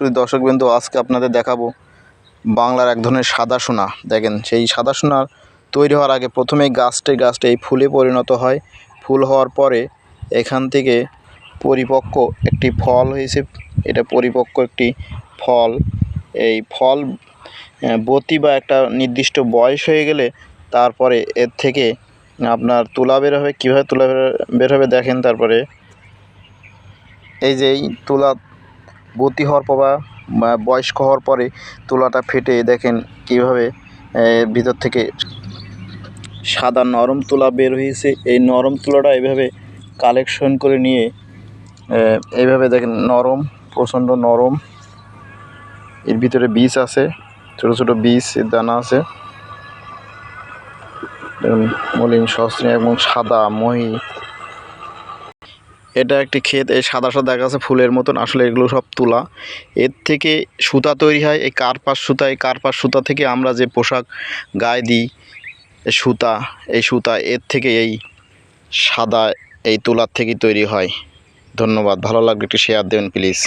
শুধু দর্শকবৃন্দ, আজকে আপনাদের দেখাবো বাংলার এক ধরনের সাদা সোনা। দেখেন, সেই সাদা সোনার তৈরি হওয়ার আগে প্রথমেই গাছটি এই ফুলে পরিণত হয়। ফুল হওয়ার পরে এখান থেকে পরিপক্ক একটি ফল হয়েছে। এটা পরিপক্ক একটি ফল। এই ফল বতি বা একটা নির্দিষ্ট বয়স হয়ে গেলে তারপরে এর থেকে আপনার তুলা বের হবে। কীভাবে তুলা বের হবে দেখেন। তারপরে এই যে এই তুলা বতি হওয়ার পর বা বয়স্ক হওয়ার পরে তুলাটা ফেটে দেখেন কীভাবে ভিতর থেকে সাদা নরম তুলা বের হয়েছে। এই নরম তুলাটা এইভাবে কালেকশন করে নিয়ে এইভাবে দেখেন নরম, প্রচণ্ড নরম। এর ভিতরে বীজ আছে, ছোটো ছোটো বীজ, দানা আছে। মলিন সস্ত্রীয় এবং সাদা মহি। এটা একটি ক্ষেত। এই সাদা সাদা দেখা যাচ্ছে ফুলের মতন, আসলে এগুলো সব তুলা। এর থেকে সুতা তৈরি হয়, এই কার্পাস সুতা। এই কার্পাস সুতা থেকে আমরা যে পোশাক গায়ে দিই, সুতা, এই সুতা এর থেকে এই সাদা এই তুলার থেকেই তৈরি হয়। ধন্যবাদ। ভালো লাগলে একটু শেয়ার দেবেন প্লিজ।